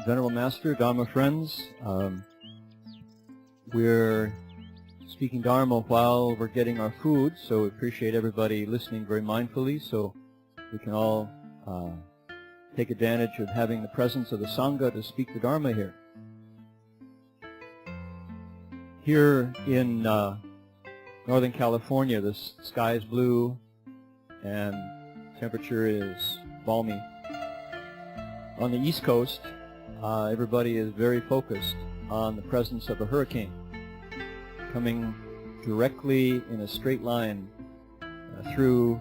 Venerable Master, Dharma friends. We're speaking Dharma while we're getting our food, so we appreciate everybody listening very mindfully so we can all take advantage of having the presence of the Sangha to speak the Dharma here. Here in Northern California, the sky is blue and temperature is balmy. On the East Coast, everybody is very focused on the presence of a hurricane coming directly in a straight line through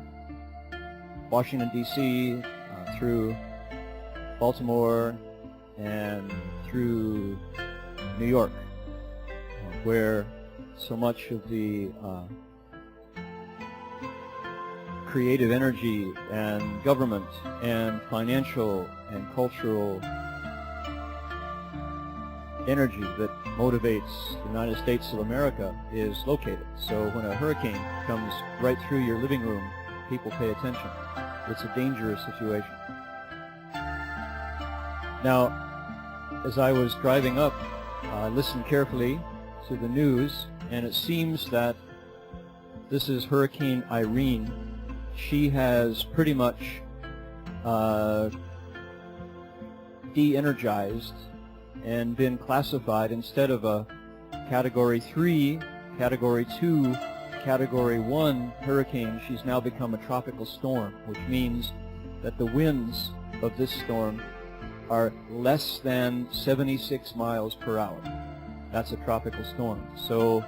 Washington, D.C., through Baltimore, and through New York, where so much of the creative energy and government and financial and cultural energy that motivates the United States of America is located. So when a hurricane comes right through your living room, people pay attention. It's a dangerous situation. Now, as I was driving up, I listened carefully to the news, and it seems that this is Hurricane Irene. She has pretty much de-energized and been classified, instead of a Category 3, Category 2, Category 1 hurricane, she's now become a tropical storm, which means that the winds of this storm are less than 76 miles per hour. That's a tropical storm. So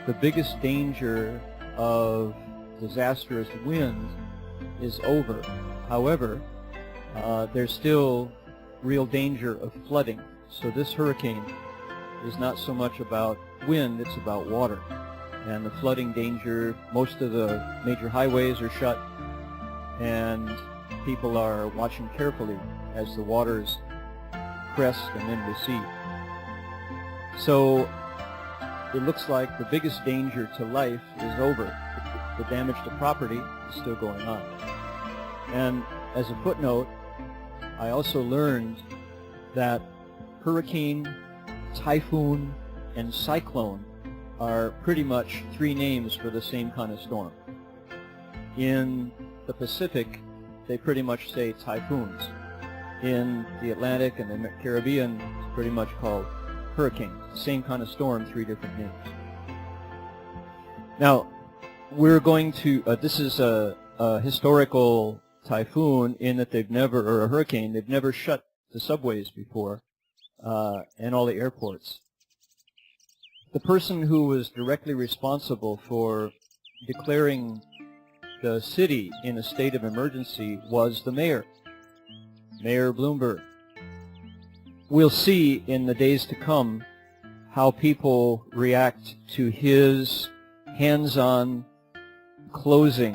the biggest danger of disastrous wind is over. However, there's still real danger of flooding. So this hurricane is not so much about wind, it's about water. And the flooding danger, most of the major highways are shut, and people are watching carefully as the waters crest and then recede. So it looks like the biggest danger to life is over. The damage to property is still going on. And as a footnote, I also learned that hurricane, typhoon, and cyclone are pretty much three names for the same kind of storm. In the Pacific, they pretty much say typhoons. In the Atlantic and the Caribbean, it's pretty much called hurricane. Same kind of storm, three different names. Now, we're going to, this is a historical typhoon in that they've never, or a hurricane, they've never shut the subways before, and all the airports. The person who was directly responsible for declaring the city in a state of emergency was the mayor, Mayor Bloomberg. We'll see in the days to come how people react to his hands-on closing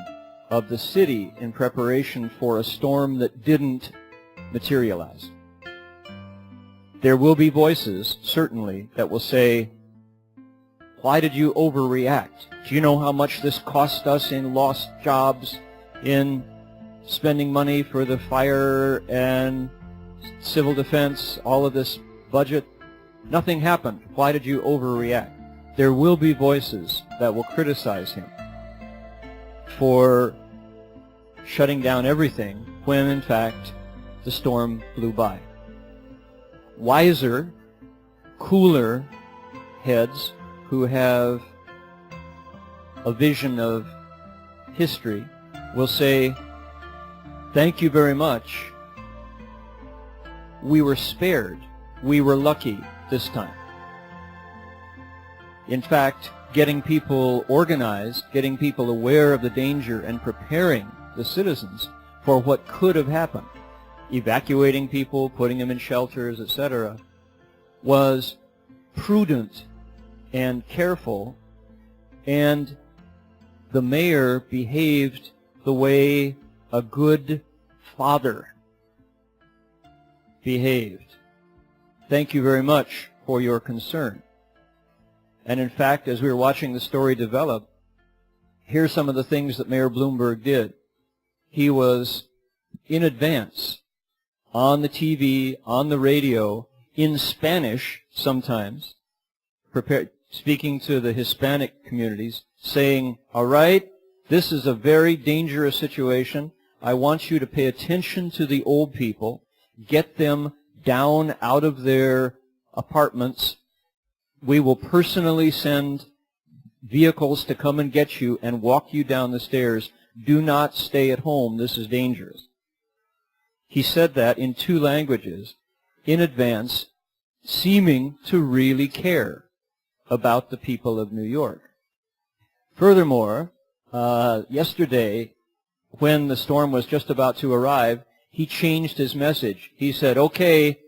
of the city in preparation for a storm that didn't materialize. There will be voices, certainly, that will say, why did you overreact? Do you know how much this cost us in lost jobs, in spending money for the fire and civil defense, all of this budget? Nothing happened. Why did you overreact? There will be voices that will criticize him for shutting down everything when, in fact, the storm blew by. Wiser, cooler heads who have a vision of history will say, thank you very much. We were spared. We were lucky this time. In fact, getting people organized, getting people aware of the danger, and preparing the citizens for what could have happened, evacuating people, putting them in shelters, etc., was prudent and careful, and the mayor behaved the way a good father behaved. Thank you very much for your concern. And in fact, as we were watching the story develop, here's some of the things that Mayor Bloomberg did. He was in advance on the TV, on the radio, in Spanish sometimes, speaking to the Hispanic communities, saying, all right, this is a very dangerous situation. I want you to pay attention to the old people, get them down out of their apartments. We will personally send vehicles to come and get you and walk you down the stairs. Do not stay at home. This is dangerous. He said that in 2 languages in advance, seeming to really care about the people of New York. Furthermore, yesterday, when the storm was just about to arrive, he changed his message. He said, okay,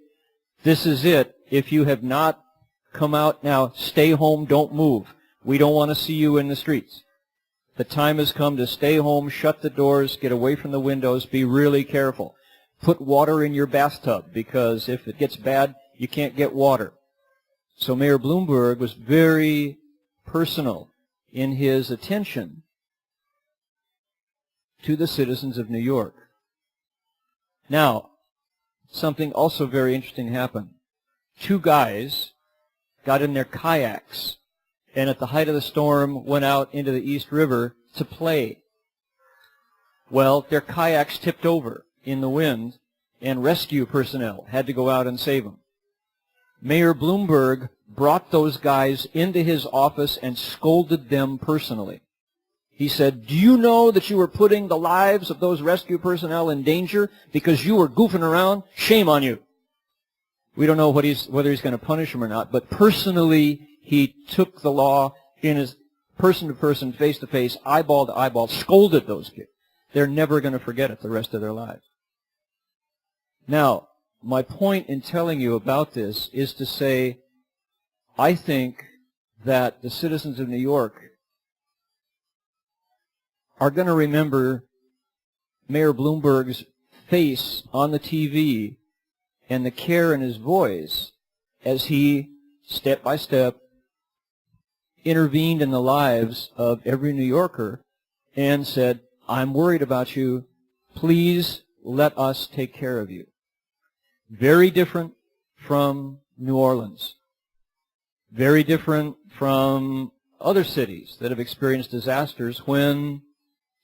this is it. If you have not come out now, stay home, don't move. We don't want to see you in the streets. The time has come to stay home, shut the doors, get away from the windows, be really careful. Put water in your bathtub, because if it gets bad, you can't get water. So Mayor Bloomberg was very personal in his attention to the citizens of New York. Now, something also very interesting happened. 2 guys got in their kayaks and at the height of the storm went out into the East River to play. Well, their kayaks tipped over in the wind and rescue personnel had to go out and save them. Mayor Bloomberg brought those guys into his office and scolded them personally. He said, do you know that you were putting the lives of those rescue personnel in danger because you were goofing around? Shame on you. We don't know whether he's going to punish them or not, but personally he took the law in his person-to-person, face-to-face, eyeball-to-eyeball, scolded those kids. They're never going to forget it the rest of their lives. Now, my point in telling you about this is to say, I think that the citizens of New York are going to remember Mayor Bloomberg's face on the TV and the care in his voice as he, step by step, intervened in the lives of every New Yorker and said, I'm worried about you. Please let us take care of you. Very different from New Orleans. Very different from other cities that have experienced disasters when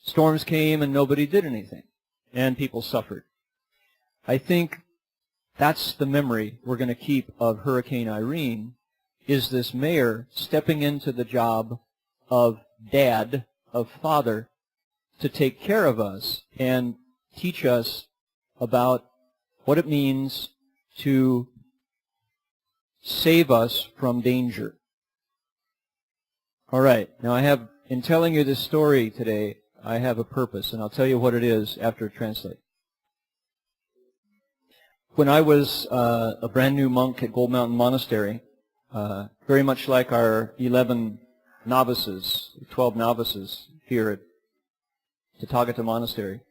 storms came and nobody did anything and people suffered. I think that's the memory we're going to keep of Hurricane Irene, is this mayor stepping into the job of dad, of father, to take care of us and teach us about what it means to save us from danger. All right, now in telling you this story today, I have a purpose, and I'll tell you what it is after I translate. When I was a brand new monk at Gold Mountain Monastery, very much like our 11 novices, 12 novices here at Tathagata Monastery,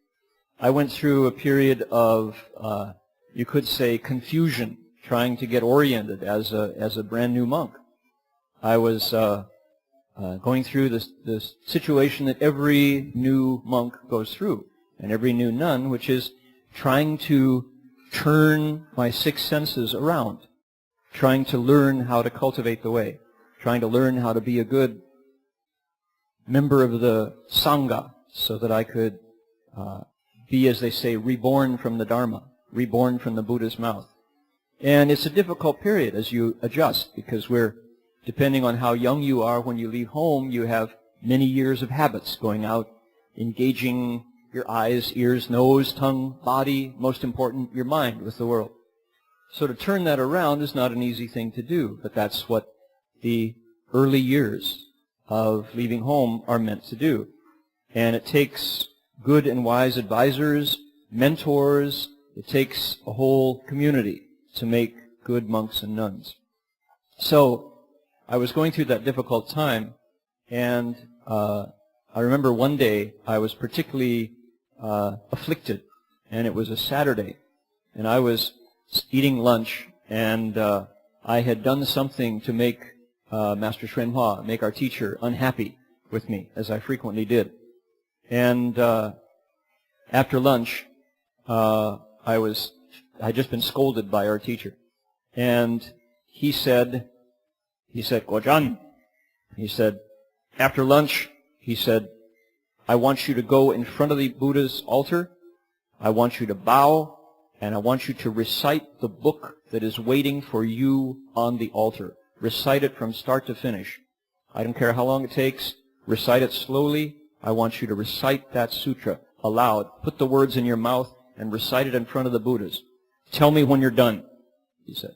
I went through a period of, you could say, confusion, trying to get oriented as a brand new monk. I was going through this situation that every new monk goes through, and every new nun, which is trying to turn my 6 senses around, trying to learn how to cultivate the way, trying to learn how to be a good member of the Sangha so that I could be, as they say, reborn from the Dharma, reborn from the Buddha's mouth. And it's a difficult period as you adjust, because depending on how young you are when you leave home, you have many years of habits going out, engaging your eyes, ears, nose, tongue, body, most important, your mind with the world. So to turn that around is not an easy thing to do, but that's what the early years of leaving home are meant to do. And it takes good and wise advisors, mentors, it takes a whole community to make good monks and nuns. So I was going through that difficult time, and I remember one day I was particularly afflicted, and it was a Saturday, and I was eating lunch, and I had done something to make Master Shuanhua, make our teacher, unhappy with me, as I frequently did. And after lunch, I I'd just been scolded by our teacher. And he said, Gojan, he said, after lunch, he said, I want you to go in front of the Buddha's altar. I want you to bow, and I want you to recite the book that is waiting for you on the altar. Recite it from start to finish. I don't care how long it takes. Recite it slowly. I want you to recite that sutra aloud. Put the words in your mouth and recite it in front of the Buddhas. Tell me when you're done, he said.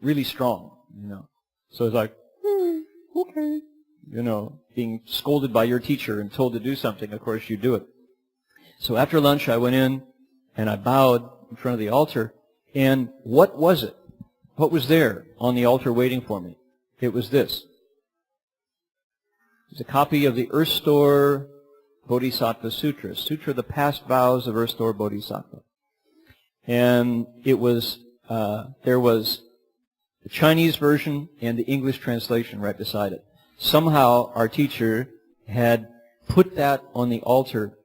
Really strong, you know. So it's like, okay. You know, being scolded by your teacher and told to do something, of course you do it. So after lunch I went in and I bowed in front of the altar, and what was it? What was there on the altar waiting for me? It was this. It was a copy of the Earth Store Bodhisattva Sutra, Sutra of the Past Vows of Earth Store Bodhisattva. And it was, there was the Chinese version and the English translation right beside it. Somehow our teacher had put that on the altar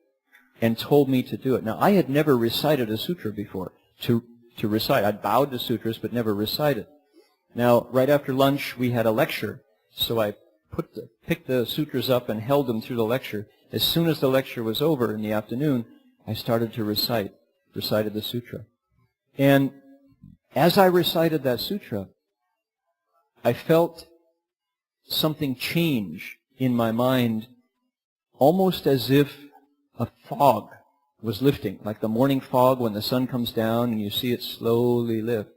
and told me to do it. Now, I had never recited a sutra before, to recite. I'd bowed to sutras but never recited. Now, right after lunch, we had a lecture, so I picked the sutras up and held them through the lecture. As soon as the lecture was over in the afternoon, I started to recited the sutra. And as I recited that sutra, I felt something change in my mind, almost as if a fog was lifting, like the morning fog when the sun comes down and you see it slowly lift.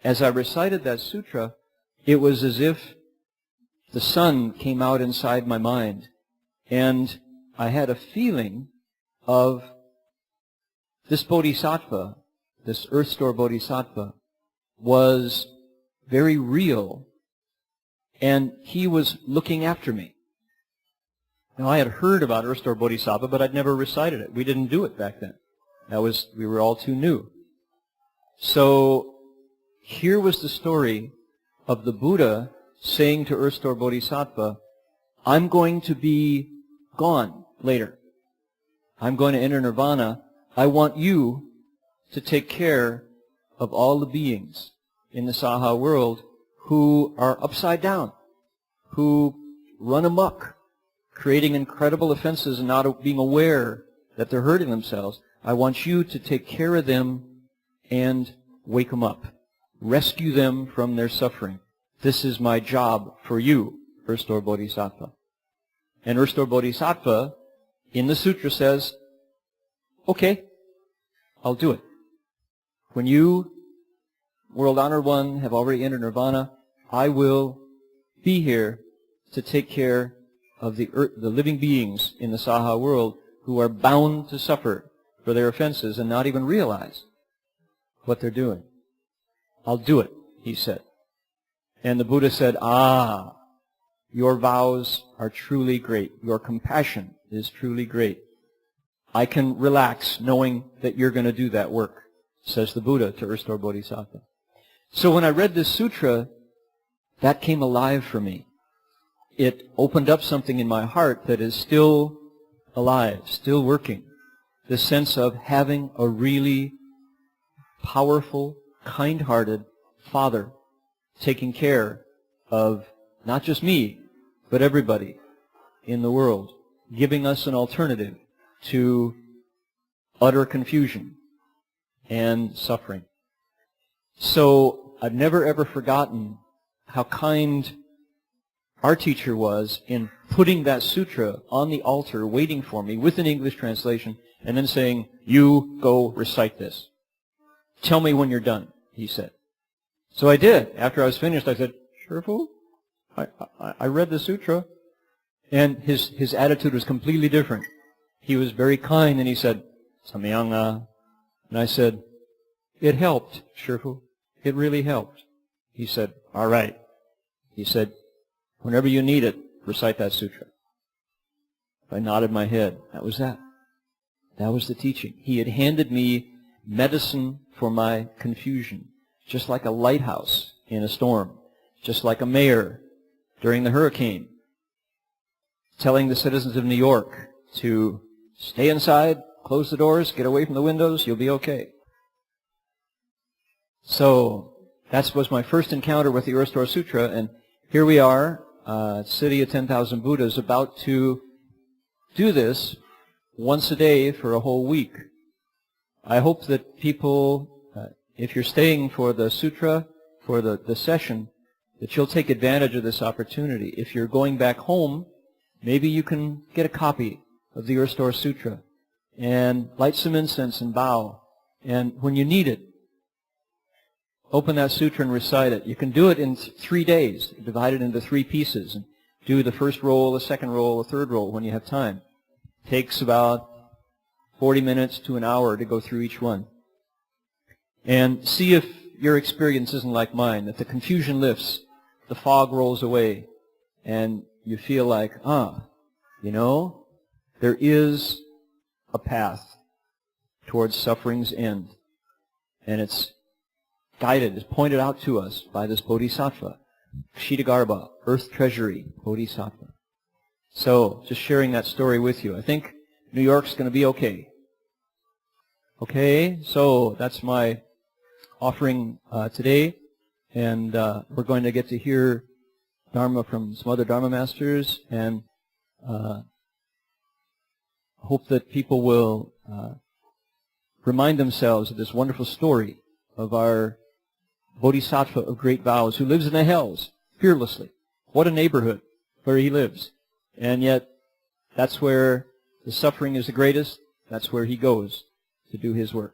As I recited that sutra, it was as if the sun came out inside my mind, and I had a feeling of this bodhisattva, this Earth Store Bodhisattva, was very real, and he was looking after me. Now, I had heard about Earth Store Bodhisattva, but I'd never recited it. We didn't do it back then. We were all too new. So here was the story of the Buddha saying to Earth Store Bodhisattva, I'm going to be gone later. I'm going to enter nirvana. I want you to take care of all the beings in the Saha world who are upside down, who run amok, creating incredible offenses and not being aware that they're hurting themselves. I want you to take care of them and wake them up. Rescue them from their suffering. This is my job for you, Earth Store Bodhisattva. And Earth Store Bodhisattva in the sutra says, okay, I'll do it. When you, World Honored One, have already entered nirvana, I will be here to take care of the living beings in the Saha world who are bound to suffer for their offenses and not even realize what they're doing. I'll do it, he said. And the Buddha said, your vows are truly great. Your compassion is truly great. I can relax knowing that you're going to do that work, says the Buddha to Earth Store Bodhisattva. So when I read this sutra, that came alive for me. It opened up something in my heart that is still alive, still working. The sense of having a really powerful, kind-hearted Father taking care of not just me, but everybody in the world, giving us an alternative to utter confusion and suffering. So I've never ever forgotten how kind our teacher was in putting that sutra on the altar, waiting for me with an English translation, and then saying, you go recite this. Tell me when you're done, he said. So I did. After I was finished, I said, Shifu, I read the sutra. And his attitude was completely different. He was very kind, and he said, Samyanga. And I said, it helped, Shifu. It really helped. He said, all right. He said, whenever you need it, recite that sutra. I nodded my head. That was that. That was the teaching. He had handed me medicine for my confusion, just like a lighthouse in a storm, just like a mayor during the hurricane, telling the citizens of New York to stay inside, close the doors, get away from the windows, you'll be okay. So that was my first encounter with the Restore Sutra, and here we are, City of 10,000 Buddhas, about to do this once a day for a whole week. I hope that people, if you're staying for the sutra, for the session, that you'll take advantage of this opportunity. If you're going back home, maybe you can get a copy of the Restore Sutra and light some incense and bow. And when you need it, open that sutra and recite it. You can do it in 3 days, divide it into 3 pieces, and do the first roll, the second roll, the third roll when you have time. It takes about 40 minutes to an hour to go through each one. And see if your experience isn't like mine, that the confusion lifts, the fog rolls away, and you feel like, there is a path towards suffering's end. And it's guided, it's pointed out to us by this Bodhisattva, Kshitigarbha, Earth Treasury Bodhisattva. So, just sharing that story with you. I think New York's going to be okay. Okay, so that's my offering today, and we're going to get to hear Dharma from some other Dharma masters, and hope that people will remind themselves of this wonderful story of our Bodhisattva of great vows who lives in the hells fearlessly. What a neighborhood where he lives. And yet, that's where the suffering is the greatest. That's where he goes to do his work.